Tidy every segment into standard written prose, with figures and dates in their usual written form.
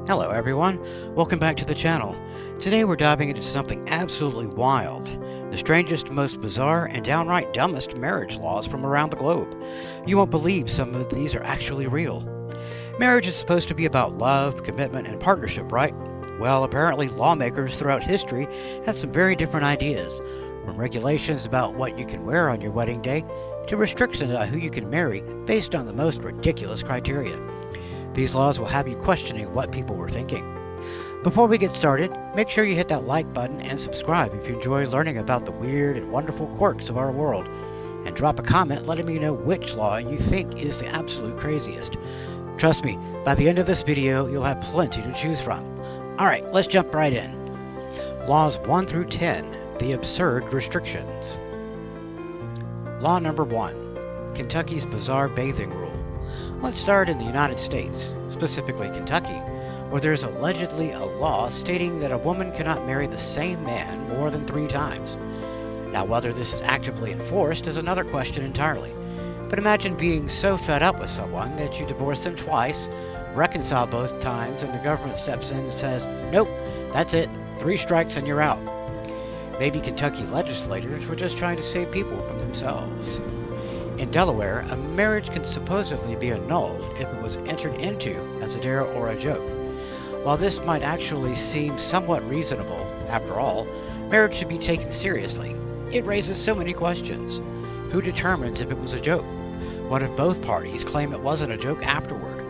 Hello everyone, welcome back to the channel. Today we're diving into something absolutely wild, the strangest, most bizarre, and downright dumbest marriage laws from around the globe. You won't believe some of these are actually real. Marriage is supposed to be about love, commitment, and partnership, right? Well, apparently lawmakers throughout history had some very different ideas, from regulations about what you can wear on your wedding day, to restrictions on who you can marry based on the most ridiculous criteria. These laws will have you questioning what people were thinking. Before we get started, make sure you hit that like button and subscribe if you enjoy learning about the weird and wonderful quirks of our world. And drop a comment letting me know which law you think is the absolute craziest. Trust me, by the end of this video, you'll have plenty to choose from. Alright, let's jump right in. Laws 1 through 10, the absurd restrictions. Law number 1, Kentucky's bizarre bathing rule. Let's start in the United States, specifically Kentucky, where there's allegedly a law stating that a woman cannot marry the same man more than 3 times. Now, whether this is actively enforced is another question entirely. But imagine being so fed up with someone that you divorce them twice, reconcile both times, and the government steps in and says, nope, that's it, 3 strikes and you're out. Maybe Kentucky legislators were just trying to save people from themselves. In Delaware, a marriage can supposedly be annulled if it was entered into as a dare or a joke. While this might actually seem somewhat reasonable, after all, marriage should be taken seriously. It raises so many questions. Who determines if it was a joke? What if both parties claim it wasn't a joke afterward?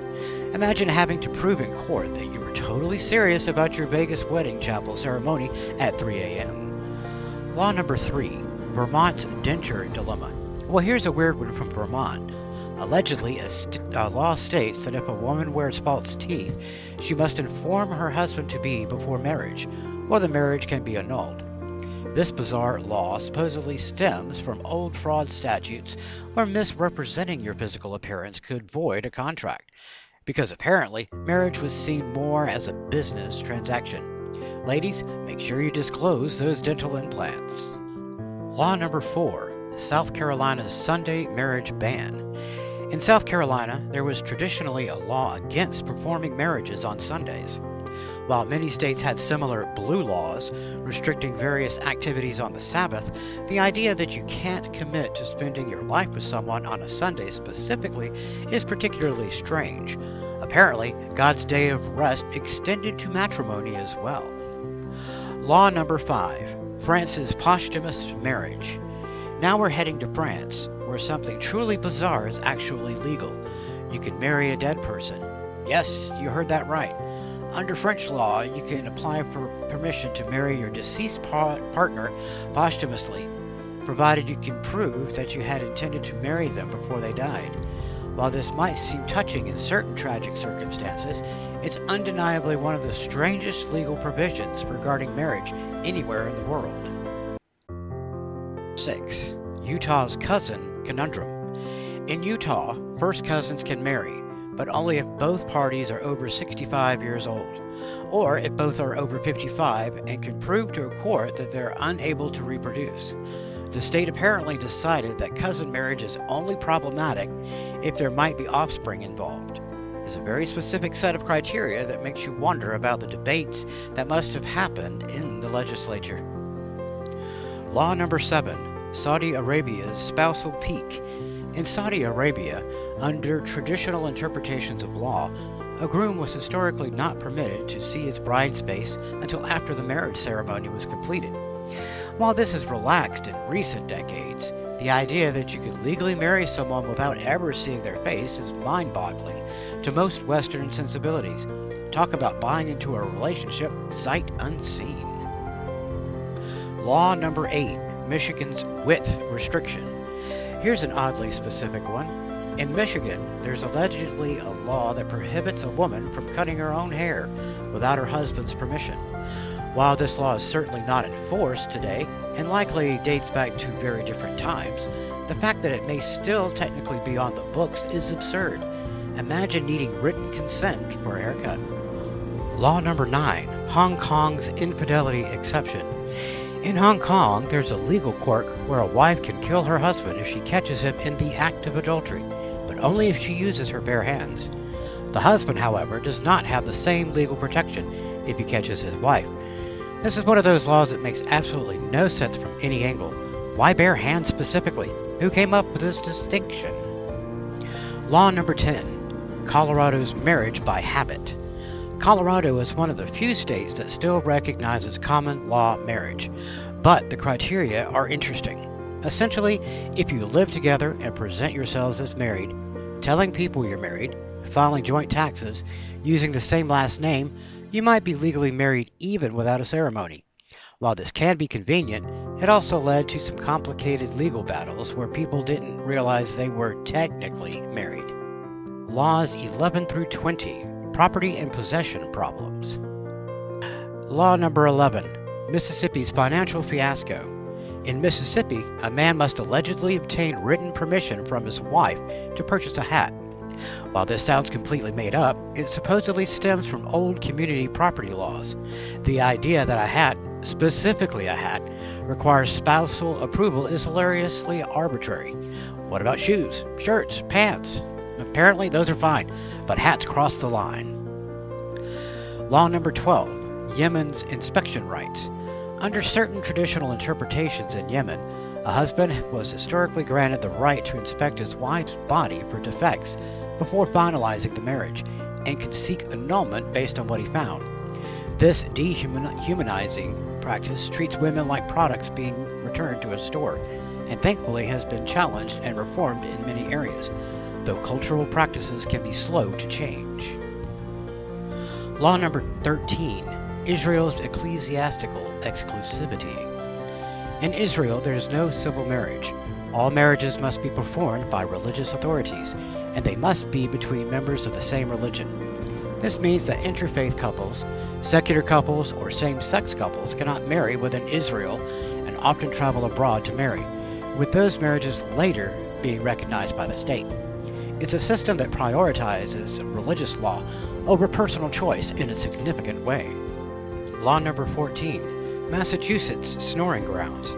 Imagine having to prove in court that you were totally serious about your Vegas wedding chapel ceremony at 3 a.m. Law number 3, Vermont's Denture dilemma. Well, here's a weird one from Vermont. Allegedly, a law states that if a woman wears false teeth, she must inform her husband-to-be before marriage, or the marriage can be annulled. This bizarre law supposedly stems from old fraud statutes where misrepresenting your physical appearance could void a contract, because apparently marriage was seen more as a business transaction. Ladies, make sure you disclose those dental implants. Law number 4. South Carolina's Sunday marriage ban. In South Carolina, there was traditionally a law against performing marriages on Sundays. While many states had similar blue laws restricting various activities on the Sabbath, the idea that you can't commit to spending your life with someone on a Sunday specifically is particularly strange. Apparently, God's day of rest extended to matrimony as well. Law number 5, France's posthumous marriage. Now we're heading to France, where something truly bizarre is actually legal. You can marry a dead person. Yes, you heard that right. Under French law, you can apply for permission to marry your deceased partner posthumously, provided you can prove that you had intended to marry them before they died. While this might seem touching in certain tragic circumstances, it's undeniably one of the strangest legal provisions regarding marriage anywhere in the world. 6. Utah's cousin conundrum. In Utah, first cousins can marry, but only if both parties are over 65 years old, or if both are over 55 and can prove to a court that they're unable to reproduce. The state apparently decided that cousin marriage is only problematic if there might be offspring involved. It's a very specific set of criteria that makes you wonder about the debates that must have happened in the legislature. Law number 7, Saudi Arabia's spousal peak. In Saudi Arabia, under traditional interpretations of law, a groom was historically not permitted to see his bride's face until after the marriage ceremony was completed. While this has relaxed in recent decades, the idea that you could legally marry someone without ever seeing their face is mind-boggling to most Western sensibilities. Talk about buying into a relationship sight unseen. Law number 8, Michigan's width restriction. Here's an oddly specific one. In Michigan, there's allegedly a law that prohibits a woman from cutting her own hair without her husband's permission. While this law is certainly not enforced today, and likely dates back to very different times, the fact that it may still technically be on the books is absurd. Imagine needing written consent for a haircut. Law number 9, Hong Kong's infidelity exception. In Hong Kong, there's a legal quirk where a wife can kill her husband if she catches him in the act of adultery, but only if she uses her bare hands. The husband, however, does not have the same legal protection if he catches his wife. This is one of those laws that makes absolutely no sense from any angle. Why bare hands specifically? Who came up with this distinction? Law number 10. Colorado's marriage by habit. Colorado is one of the few states that still recognizes common law marriage, but the criteria are interesting. Essentially, if you live together and present yourselves as married, telling people you're married, filing joint taxes, using the same last name, you might be legally married even without a ceremony. While this can be convenient, it also led to some complicated legal battles where people didn't realize they were technically married. Laws 11 through 20. Property and possession problems. Law number 11. Mississippi's financial fiasco. In Mississippi, a man must allegedly obtain written permission from his wife to purchase a hat. While this sounds completely made up, it supposedly stems from old community property laws. The idea that a hat, specifically a hat, requires spousal approval is hilariously arbitrary. What about shoes, shirts, pants? Apparently those are fine, but hats cross the line. Law number 12. Yemen's inspection rights. Under certain traditional interpretations in Yemen, a husband was historically granted the right to inspect his wife's body for defects before finalizing the marriage, and could seek annulment based on what he found. This dehumanizing practice treats women like products being returned to a store, and thankfully has been challenged and reformed in many areas, though cultural practices can be slow to change. Law number 13. Israel's Ecclesiastical Exclusivity. In Israel, there is no civil marriage. All marriages must be performed by religious authorities, and they must be between members of the same religion. This means that interfaith couples, secular couples, or same-sex couples cannot marry within Israel and often travel abroad to marry, with those marriages later being recognized by the state. It's a system that prioritizes religious law over personal choice in a significant way. Law number 14. Massachusetts snoring grounds.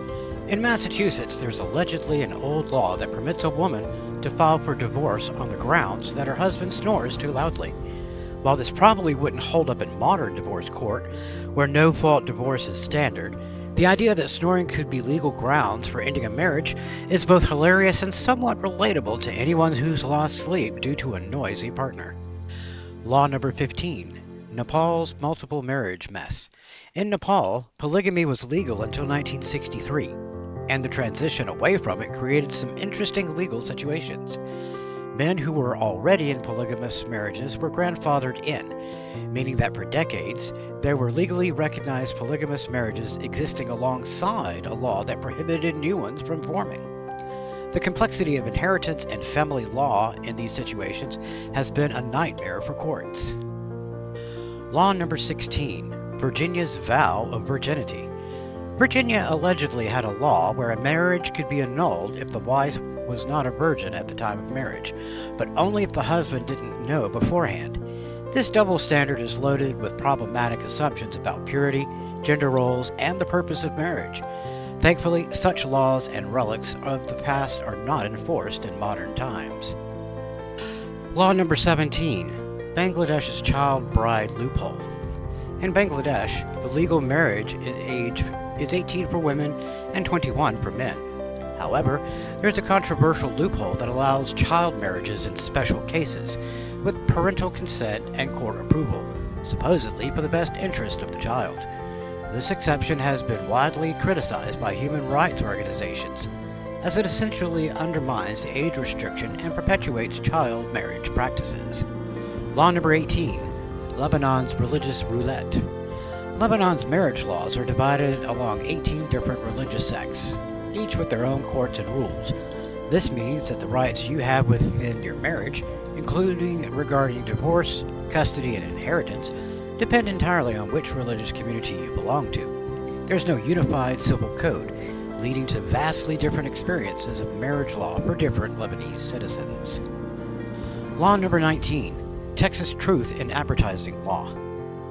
In Massachusetts, there's allegedly an old law that permits a woman to file for divorce on the grounds that her husband snores too loudly. While this probably wouldn't hold up in modern divorce court, where no-fault divorce is standard, the idea that snoring could be legal grounds for ending a marriage is both hilarious and somewhat relatable to anyone who's lost sleep due to a noisy partner. Law number 15. Nepal's multiple marriage mess. In Nepal, polygamy was legal until 1963, and the transition away from it created some interesting legal situations. Men who were already in polygamous marriages were grandfathered in, meaning that for decades, there were legally recognized polygamous marriages existing alongside a law that prohibited new ones from forming. The complexity of inheritance and family law in these situations has been a nightmare for courts. Law number 16. Virginia's Vow of Virginity. Virginia allegedly had a law where a marriage could be annulled if the wife was not a virgin at the time of marriage, but only if the husband didn't know beforehand. This double standard is loaded with problematic assumptions about purity, gender roles, and the purpose of marriage. Thankfully, such laws and relics of the past are not enforced in modern times. Law number 17. Bangladesh's child bride loophole. In Bangladesh, the legal marriage age is 18 for women and 21 for men. However, there's a controversial loophole that allows child marriages in special cases, with parental consent and court approval, supposedly for the best interest of the child. This exception has been widely criticized by human rights organizations, as it essentially undermines the age restriction and perpetuates child marriage practices. Law number 18. Lebanon's religious roulette. Lebanon's marriage laws are divided along 18 different religious sects, each with their own courts and rules. This means that the rights you have within your marriage, including regarding divorce, custody, and inheritance, depend entirely on which religious community you belong to. There's no unified civil code, leading to vastly different experiences of marriage law for different Lebanese citizens. Law number 19. Texas Truth in Advertising Law.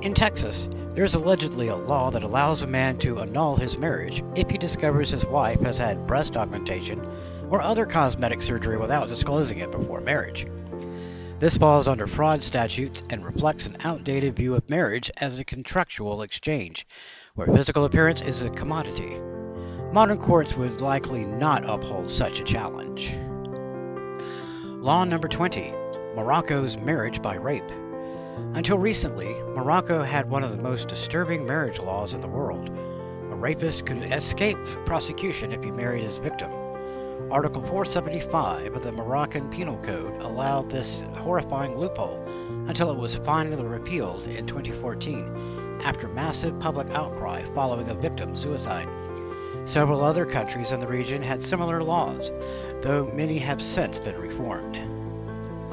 In Texas, there's allegedly a law that allows a man to annul his marriage if he discovers his wife has had breast augmentation or other cosmetic surgery without disclosing it before marriage. This falls under fraud statutes and reflects an outdated view of marriage as a contractual exchange, where physical appearance is a commodity. Modern courts would likely not uphold such a challenge. Law number 20. Morocco's marriage by rape. Until recently, Morocco had one of the most disturbing marriage laws in the world. A rapist could escape prosecution if he married his victim. Article 475 of the Moroccan Penal Code allowed this horrifying loophole until it was finally repealed in 2014 after massive public outcry following a victim's suicide. Several other countries in the region had similar laws, though many have since been reformed.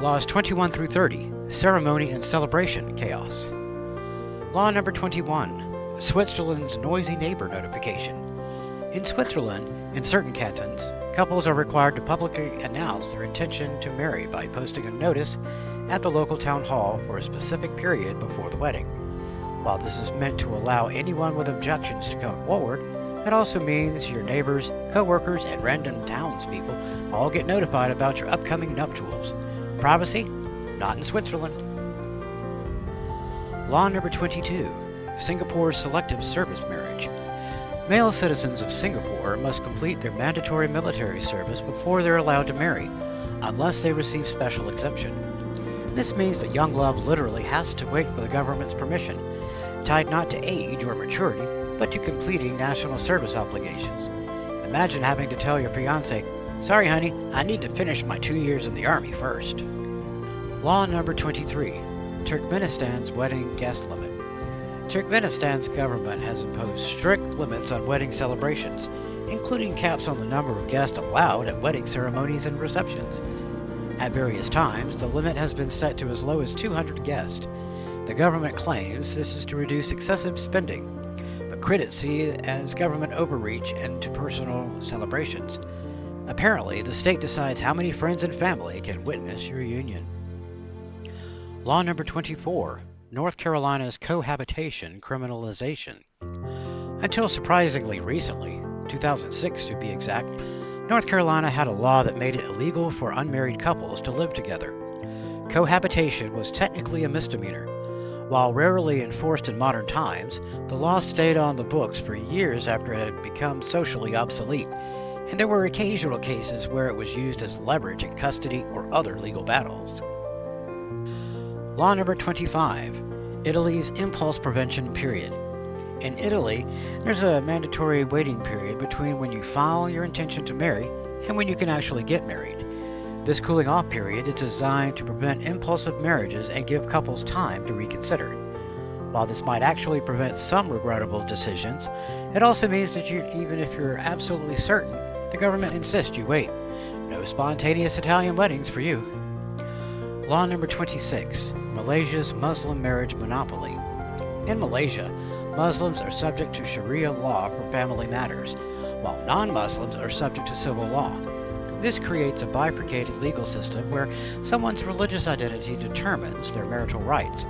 Laws 21 through 30. Ceremony and celebration chaos. Law number 21. Switzerland's noisy neighbor notification. In Switzerland, in certain cantons, couples are required to publicly announce their intention to marry by posting a notice at the local town hall for a specific period before the wedding. While this is meant to allow anyone with objections to come forward, it also means your neighbors, co-workers, and random townspeople all get notified about your upcoming nuptials. Privacy? Not in Switzerland. Law number 22. Singapore's selective service marriage. Male citizens of Singapore must complete their mandatory military service before they're allowed to marry, unless they receive special exemption. This means that young love literally has to wait for the government's permission, tied not to age or maturity, but to completing national service obligations. Imagine having to tell your fiancé, "Sorry, honey, I need to finish my 2 years in the army first." Law number 23. Turkmenistan's wedding guest limit. Turkmenistan's government has imposed strict limits on wedding celebrations, including caps on the number of guests allowed at wedding ceremonies and receptions. At various times, the limit has been set to as low as 200 guests. The government claims this is to reduce excessive spending, but critics see it as government overreach into personal celebrations. Apparently, the state decides how many friends and family can witness your union. Law number 24. North Carolina's Cohabitation Criminalization. Until surprisingly recently, 2006 to be exact, North Carolina had a law that made it illegal for unmarried couples to live together. Cohabitation was technically a misdemeanor. While rarely enforced in modern times, the law stayed on the books for years after it had become socially obsolete, and there were occasional cases where it was used as leverage in custody or other legal battles. Law number 25. Italy's impulse prevention period. In Italy, there's a mandatory waiting period between when you file your intention to marry and when you can actually get married. This cooling off period is designed to prevent impulsive marriages and give couples time to reconsider. While this might actually prevent some regrettable decisions, it also means that even if you're absolutely certain, the government insists you wait. No spontaneous Italian weddings for you. Law number 26. Malaysia's Muslim marriage monopoly. In Malaysia, Muslims are subject to Sharia law for family matters, while non-Muslims are subject to civil law. This creates a bifurcated legal system where someone's religious identity determines their marital rights.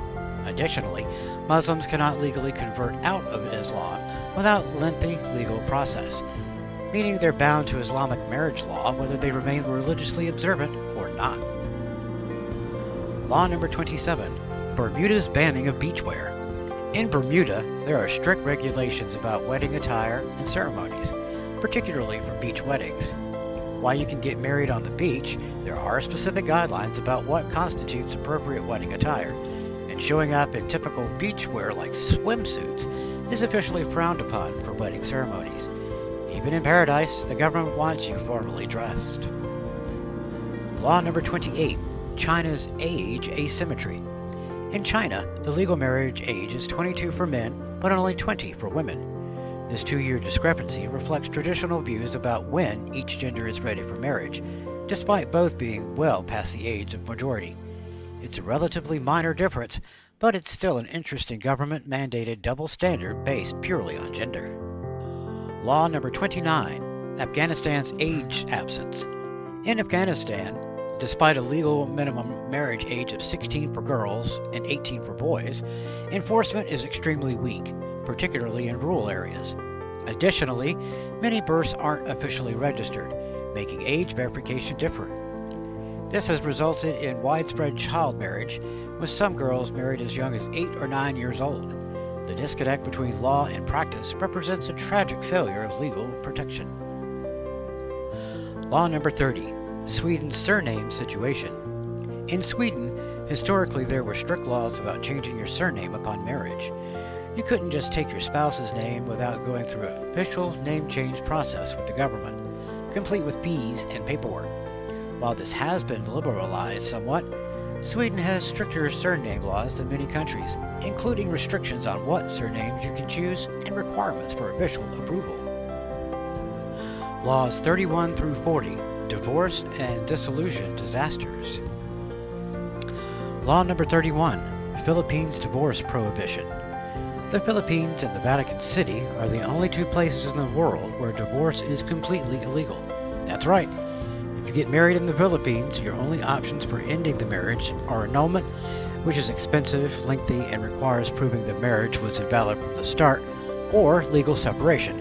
Additionally, Muslims cannot legally convert out of Islam without lengthy legal process, meaning they're bound to Islamic marriage law whether they remain religiously observant or not. Law number 27. Bermuda's banning of beachwear. In Bermuda, there are strict regulations about wedding attire and ceremonies, particularly for beach weddings. While you can get married on the beach, there are specific guidelines about what constitutes appropriate wedding attire, and showing up in typical beachwear like swimsuits is officially frowned upon for wedding ceremonies. Even in paradise, the government wants you formally dressed. Law number 28. China's age asymmetry. In China, the legal marriage age is 22 for men, but only 20 for women. This 2-year discrepancy reflects traditional views about when each gender is ready for marriage, despite both being well past the age of majority. It's a relatively minor difference, but it's still an interesting government-mandated double standard based purely on gender. Law number 29. Afghanistan's age absence. In Afghanistan, despite a legal minimum marriage age of 16 for girls and 18 for boys, enforcement is extremely weak, particularly in rural areas. Additionally, many births aren't officially registered, making age verification different. This has resulted in widespread child marriage, with some girls married as young as 8 or 9 years old. The disconnect between law and practice represents a tragic failure of legal protection. Law number 30. Sweden's surname situation. In Sweden, historically there were strict laws about changing your surname upon marriage. You couldn't just take your spouse's name without going through an official name change process with the government, complete with fees and paperwork. While this has been liberalized somewhat, Sweden has stricter surname laws than many countries, including restrictions on what surnames you can choose and requirements for official approval. Laws 31 through 40, Divorce and Dissolution Disasters. Law number 31, Philippines Divorce Prohibition. The Philippines and the Vatican City are the only two places in the world where divorce is completely illegal. That's right. If you get married in the Philippines, your only options for ending the marriage are annulment, which is expensive, lengthy, and requires proving the marriage was invalid from the start, or legal separation,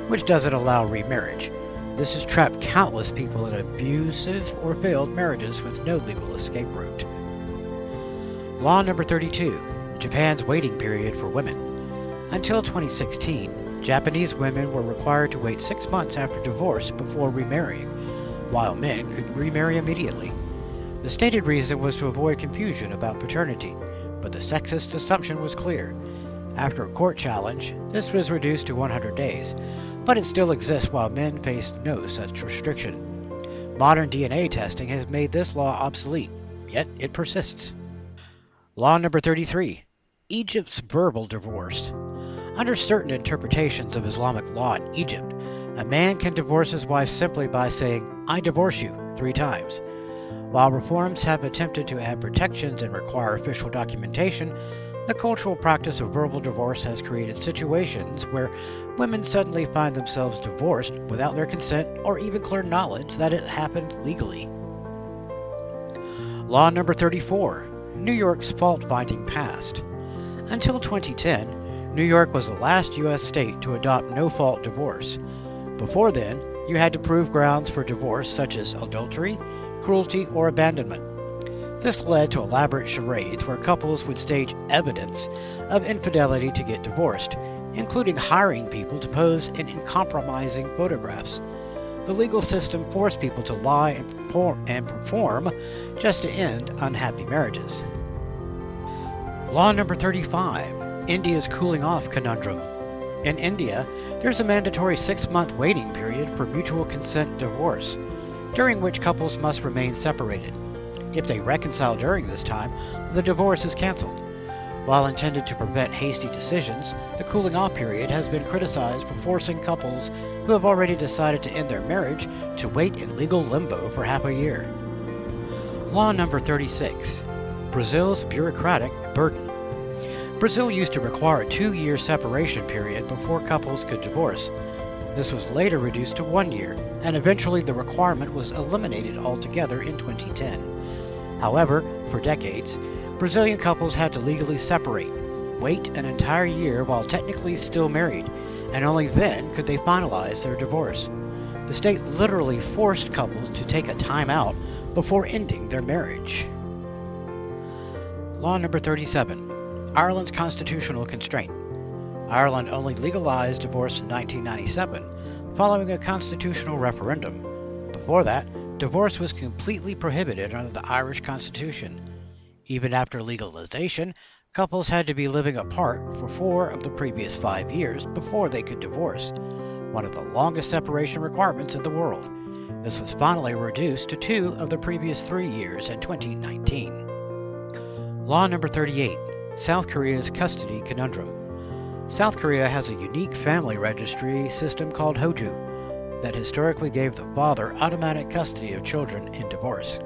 which doesn't allow remarriage. This has trapped countless people in abusive or failed marriages with no legal escape route. Law number 32, Japan's waiting period for women. Until 2016, Japanese women were required to wait 6 months after divorce before remarrying, while men could remarry immediately. The stated reason was to avoid confusion about paternity, but the sexist assumption was clear. After a court challenge, this was reduced to 100 days, but it still exists while men face no such restriction. Modern DNA testing has made this law obsolete, yet it persists. Law number 33, Egypt's verbal divorce. Under certain interpretations of Islamic law in Egypt, a man can divorce his wife simply by saying, "I divorce you," 3 times. While reforms have attempted to add protections and require official documentation, the cultural practice of verbal divorce has created situations where women suddenly find themselves divorced without their consent or even clear knowledge that it happened legally. Law number 34, New York's fault-finding past. Until 2010, New York was the last U.S. state to adopt no-fault divorce. Before then, you had to prove grounds for divorce such as adultery, cruelty, or abandonment. This led to elaborate charades where couples would stage evidence of infidelity to get divorced, including hiring people to pose in uncompromising photographs. The legal system forced people to lie and perform just to end unhappy marriages. Law number 35, India's cooling off conundrum. In India, there's a mandatory 6-month waiting period for mutual consent divorce, during which couples must remain separated. If they reconcile during this time, the divorce is canceled. While intended to prevent hasty decisions, the cooling off period has been criticized for forcing couples who have already decided to end their marriage to wait in legal limbo for half a year. Law number 36, Brazil's bureaucratic burden. Brazil used to require a 2-year separation period before couples could divorce. This was later reduced to 1 year, and eventually the requirement was eliminated altogether in 2010. However, for decades, Brazilian couples had to legally separate, wait an entire year while technically still married, and only then could they finalize their divorce. The state literally forced couples to take a time out before ending their marriage. Law number 37, Ireland's constitutional constraint. Ireland only legalized divorce in 1997, following a constitutional referendum. Before that, divorce was completely prohibited under the Irish Constitution. Even after legalization, couples had to be living apart for 4 of the previous 5 years before they could divorce, one of the longest separation requirements in the world. This was finally reduced to 2 of the previous 3 years in 2019. Law number 38, South Korea's custody conundrum. South Korea has a unique family registry system called Hoju that historically gave the father automatic custody of children in divorce.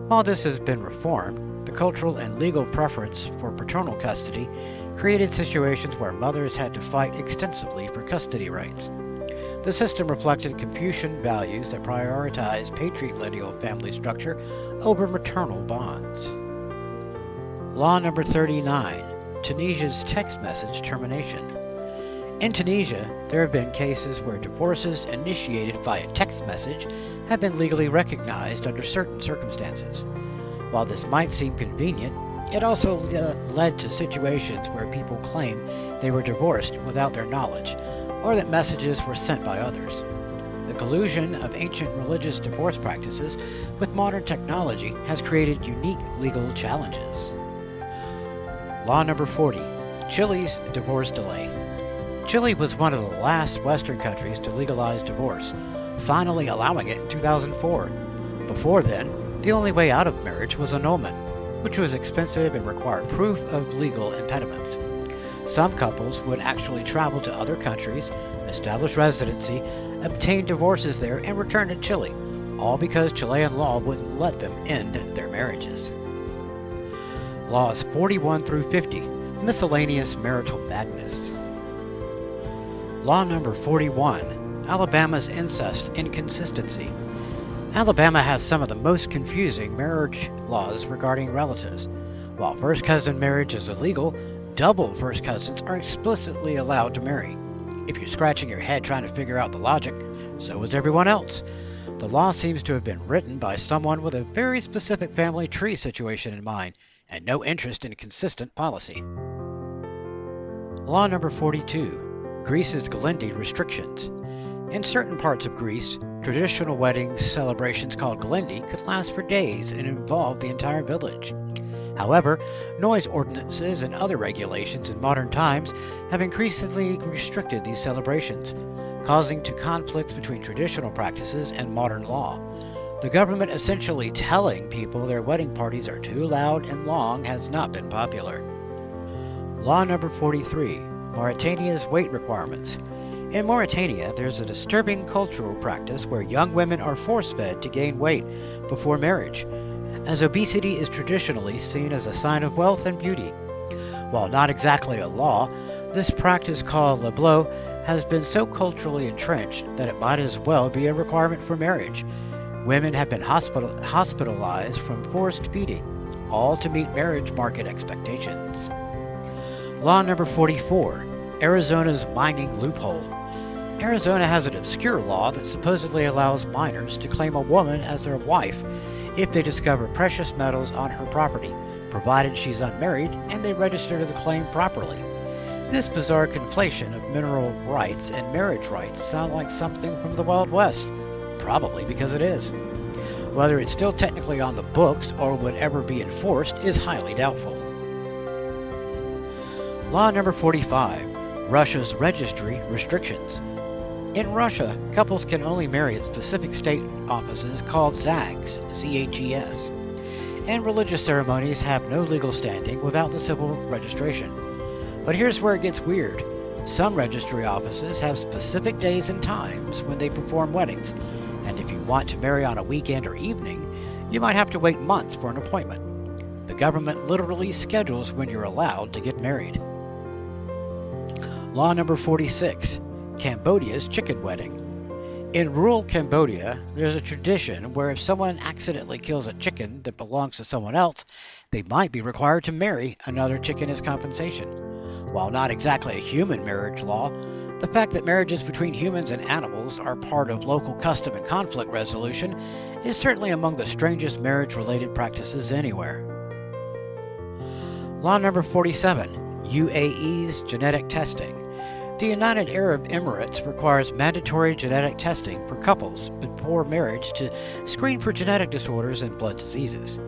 While this has been reformed, the cultural and legal preference for paternal custody created situations where mothers had to fight extensively for custody rights. The system reflected Confucian values that prioritized patrilineal family structure over maternal bonds. Law number 39, Tunisia's text message termination. In Tunisia, there have been cases where divorces initiated via text message have been legally recognized under certain circumstances. While this might seem convenient, it also led to situations where people claim they were divorced without their knowledge, or that messages were sent by others. The collusion of ancient religious divorce practices with modern technology has created unique legal challenges. Law number 40. Chile's divorce delay. Chile was one of the last Western countries to legalize divorce, finally allowing it in 2004. Before then, the only way out of marriage was annulment, which was expensive and required proof of legal impediments. Some couples would actually travel to other countries, establish residency, obtain divorces there, and return to Chile, all because Chilean law wouldn't let them end their marriages. Laws 41 through 50. Miscellaneous marital madness. Law number 41. Alabama's incest inconsistency. Alabama has some of the most confusing marriage laws regarding relatives. While first cousin marriage is illegal, double first cousins are explicitly allowed to marry. If you're scratching your head trying to figure out the logic, so is everyone else. The law seems to have been written by someone with a very specific family tree situation in mind, and no interest in consistent policy. Law number 42. Greece's Galendi restrictions. In certain parts of Greece, traditional wedding celebrations called Galendi could last for days and involve the entire village. However, noise ordinances and other regulations in modern times have increasingly restricted these celebrations, causing to conflicts between traditional practices and modern law. The government essentially telling people their wedding parties are too loud and long has not been popular. Law number 43. Mauritania's weight requirements. In Mauritania, there's a disturbing cultural practice where young women are force-fed to gain weight before marriage, as obesity is traditionally seen as a sign of wealth and beauty. While not exactly a law, this practice called le bleu has been so culturally entrenched that it might as well be a requirement for marriage. Women have been hospitalized from forced feeding, all to meet marriage market expectations. Law number 44. Arizona's mining loophole. Arizona has an obscure law that supposedly allows minors to claim a woman as their wife if they discover precious metals on her property, provided she's unmarried and they register the claim properly. This bizarre conflation of mineral rights and marriage rights sound like something from the Wild West, probably because it is. Whether it's still technically on the books or would ever be enforced is highly doubtful. Law number 45. Russia's registry restrictions. In Russia, couples can only marry at specific state offices called ZAGs, Z-A-G-S, and religious ceremonies have no legal standing without the civil registration. But here's where it gets weird. Some registry offices have specific days and times when they perform weddings, and if you want to marry on a weekend or evening, you might have to wait months for an appointment. The government literally schedules when you're allowed to get married. Law number 46. Cambodia's chicken wedding. In rural Cambodia, there's a tradition where if someone accidentally kills a chicken that belongs to someone else, they might be required to marry another chicken as compensation. While not exactly a human marriage law, the fact that marriages between humans and animals are part of local custom and conflict resolution is certainly among the strangest marriage-related practices anywhere. Law number 47. UAE's genetic testing. The United Arab Emirates requires mandatory genetic testing for couples before marriage to screen for genetic disorders and blood diseases.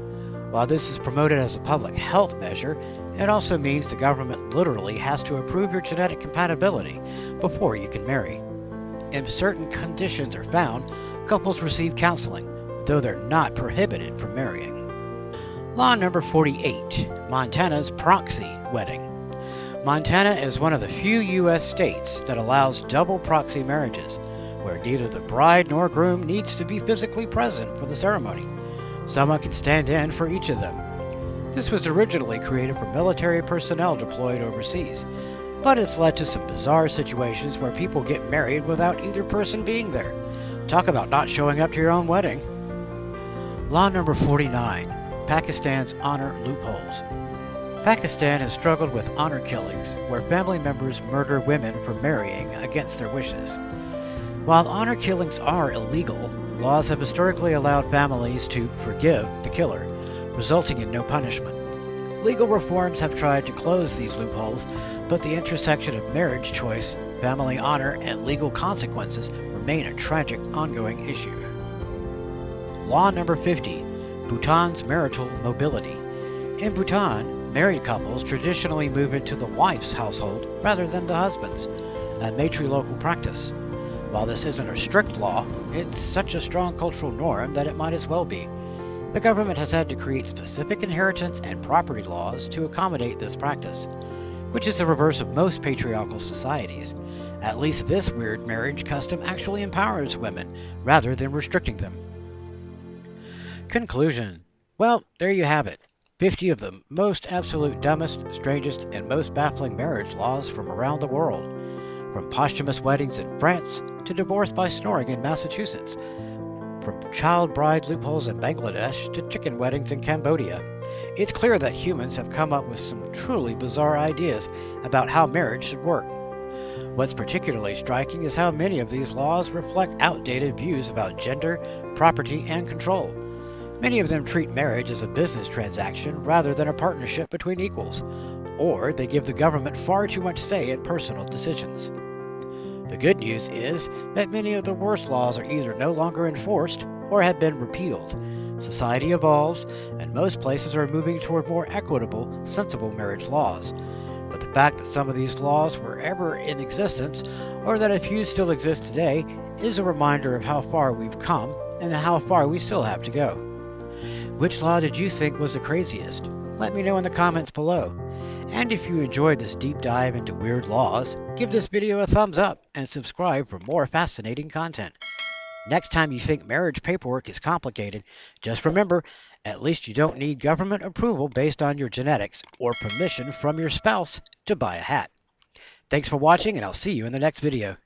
While this is promoted as a public health measure, it also means the government literally has to approve your genetic compatibility before you can marry. If certain conditions are found, couples receive counseling, though they're not prohibited from marrying. Law number 48. Montana's proxy wedding. Montana is one of the few U.S. states that allows double proxy marriages, where neither the bride nor groom needs to be physically present for the ceremony. Someone can stand in for each of them. This was originally created for military personnel deployed overseas, but it's led to some bizarre situations where people get married without either person being there. Talk about not showing up to your own wedding. Law number 49. Pakistan's honor loopholes. Pakistan has struggled with honor killings, where family members murder women for marrying against their wishes. While honor killings are illegal, laws have historically allowed families to forgive the killer, resulting in no punishment. Legal reforms have tried to close these loopholes, but the intersection of marriage choice, family honor, and legal consequences remain a tragic ongoing issue. Law number 50. Bhutan's marital mobility. In Bhutan, married couples traditionally move into the wife's household rather than the husband's, a matrilocal practice. While this isn't a strict law, it's such a strong cultural norm that it might as well be. The government has had to create specific inheritance and property laws to accommodate this practice, which is the reverse of most patriarchal societies. At least this weird marriage custom actually empowers women, rather than restricting them. Conclusion. Well, there you have it. 50 of the most absolute dumbest, strangest, and most baffling marriage laws from around the world. From posthumous weddings in France to divorce by snoring in Massachusetts. From child bride loopholes in Bangladesh to chicken weddings in Cambodia. It's clear that humans have come up with some truly bizarre ideas about how marriage should work. What's particularly striking is how many of these laws reflect outdated views about gender, property, and control. Many of them treat marriage as a business transaction rather than a partnership between equals, or they give the government far too much say in personal decisions. The good news is that many of the worst laws are either no longer enforced or have been repealed. Society evolves, and most places are moving toward more equitable, sensible marriage laws. But the fact that some of these laws were ever in existence, or that a few still exist today, is a reminder of how far we've come and how far we still have to go. Which law did you think was the craziest? Let me know in the comments below. And if you enjoyed this deep dive into weird laws, give this video a thumbs up and subscribe for more fascinating content. Next time you think marriage paperwork is complicated, just remember, at least you don't need government approval based on your genetics or permission from your spouse to buy a hat. Thanks for watching, and I'll see you in the next video.